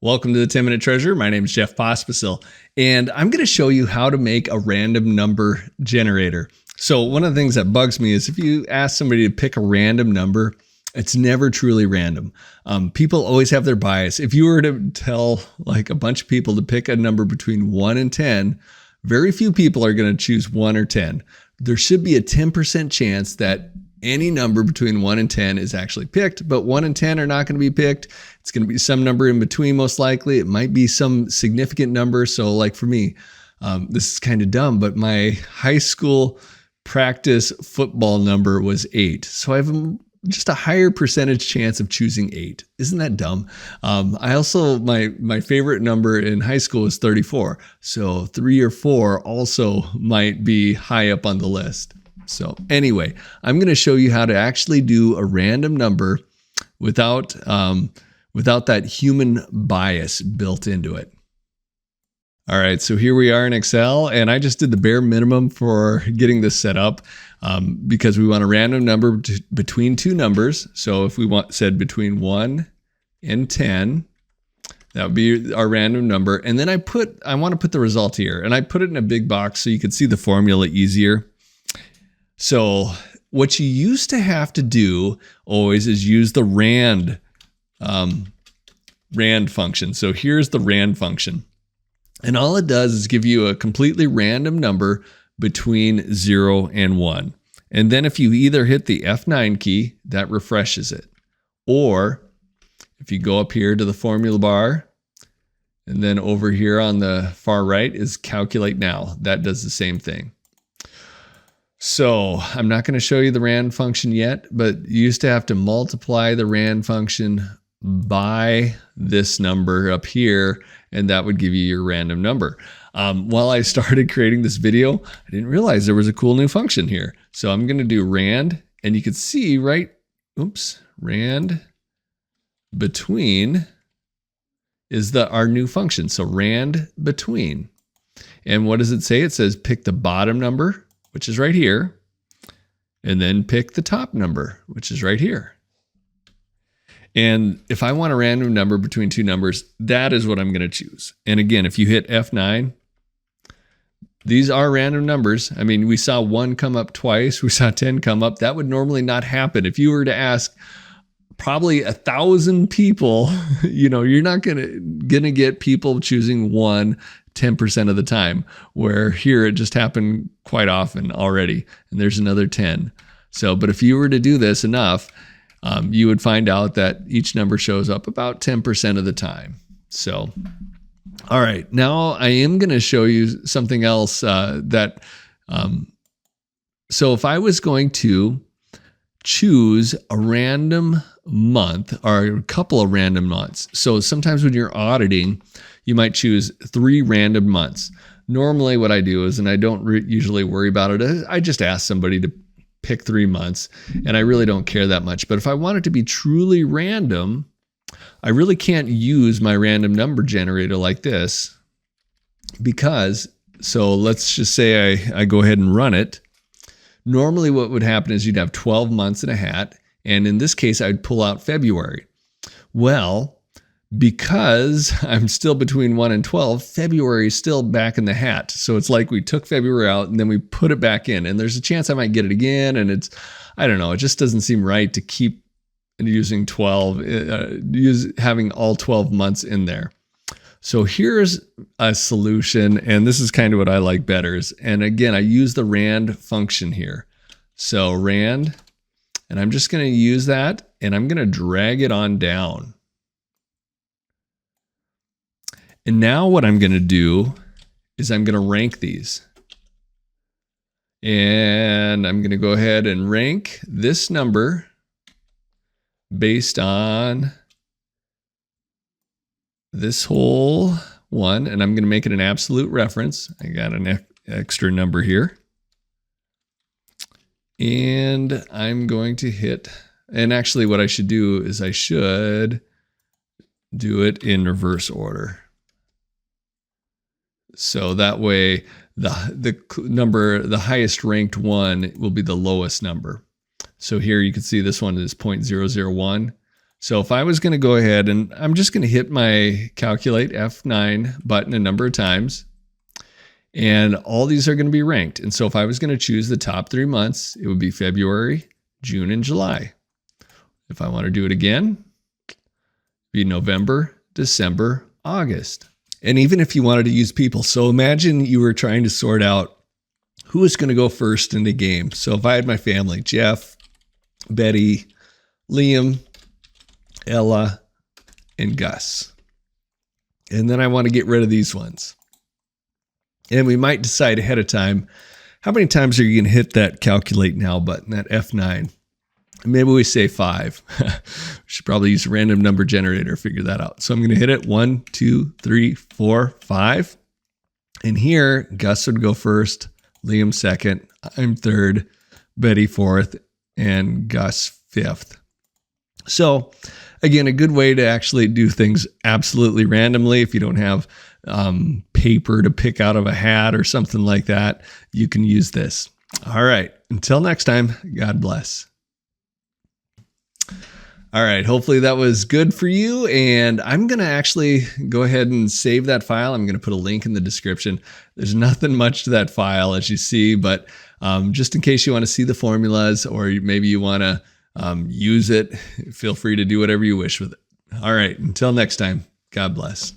Welcome to the 10-Minute Treasure. My name is Jeff Pospisil, and I'm going to show you how to make a random number generator. So one of the things that bugs me is if you ask somebody to pick a random number, it's never truly random. People always have their bias. If you were to tell like a bunch of people to pick a number between 1 and 10, very few people are going to choose 1 or 10. There should be a 10% chance that any number between 1 and 10 is actually picked, but 1 and 10 are not going to be picked. It's going to be some number in between, most likely. It might be some significant number. So like for me, this is kind of dumb, but my high school practice football number was 8. So I have just a higher percentage chance of choosing 8. Isn't that dumb? I also, my favorite number in high school was 34. So 3 or 4 also might be high up on the list. So anyway, I'm going to show you how to actually do a random number without that human bias built into it. All right, so here we are in Excel, and I just did the bare minimum for getting this set up because we want a random number between two numbers. So if we said between 1 and 10, that would be our random number. And then I want to put the result here, and I put it in a big box so you could see the formula easier. So what you used to have to do always is use the rand function. So here's the rand function. And all it does is give you a completely random number between 0 and 1. And then if you either hit the F9 key, that refreshes it. Or if you go up here to the formula bar, and then over here on the far right is calculate now. That does the same thing. So I'm not going to show you the rand function yet, but you used to have to multiply the rand function by this number up here, and that would give you your random number. While I started creating this video, I didn't realize there was a cool new function here. So I'm going to do rand, and you can see rand between is our new function. So rand between. And what does it say? It says pick the bottom number, which is right here, and then pick the top number, which is right here. And if I want a random number between two numbers, that is what I'm going to choose. And again, if you hit F9, these are random numbers. I mean, we saw 1 come up twice. We saw 10 come up. That would normally not happen. If you were to ask probably 1,000 people, you're not going to get people choosing 1 10% of the time, where here it just happened quite often already, and there's another 10. So, but if you were to do this enough, you would find out that each number shows up about 10% of the time. So, all right, now I am going to show you something else so if I was going to choose a random month or a couple of random months. So sometimes when you're auditing, you might choose 3 random months. Normally what I do is, and I don't usually worry about it, I just ask somebody to pick 3 months, and I really don't care that much. But if I want it to be truly random, I really can't use my random number generator like this so let's just say I go ahead and run it. Normally what would happen is you'd have 12 months in a hat, and in this case, I'd pull out February. Well, because I'm still between 1 and 12, February is still back in the hat. So it's like we took February out and then we put it back in. And there's a chance I might get it again. And I don't know, it just doesn't seem right to keep using 12, having all 12 months in there. So here's a solution, and this is kind of what I like better. And again, I use the rand function here. So rand, and I'm just going to use that, and I'm going to drag it on down. And now what I'm going to do is I'm going to rank these. And I'm going to go ahead and rank this number based on this whole one. And I'm going to make it an absolute reference. I got an extra number here. And I'm going to hit, and actually what I should do is I should do it in reverse order. So that way the number, the highest ranked one will be the lowest number. So here you can see this one is 0.001. So if I was going to go ahead and I'm just going to hit my calculate F9 button a number of times, and all these are going to be ranked. And so if I was going to choose the top 3 months, it would be February, June, and July. If I want to do it again, it'd be November, December, August. And even if you wanted to use people, so imagine you were trying to sort out who is going to go first in the game. So if I had my family, Jeff, Betty, Liam, Ella, and Gus. And then I want to get rid of these ones. And we might decide ahead of time, how many times are you going to hit that calculate now button, that F9? Maybe we say 5. We should probably use a random number generator to figure that out. So I'm going to hit it 1, 2, 3, 4, 5. And here, Gus would go first, Liam second, I'm third, Betty fourth, and Gus fifth. So again, a good way to actually do things absolutely randomly. If you don't have paper to pick out of a hat or something like that, you can use this. All right. Until next time, God bless. All right. Hopefully that was good for you. And I'm going to actually go ahead and save that file. I'm going to put a link in the description. There's nothing much to that file, as you see, but just in case you want to see the formulas, or maybe you want to use it, feel free to do whatever you wish with it. All right. Until next time, God bless.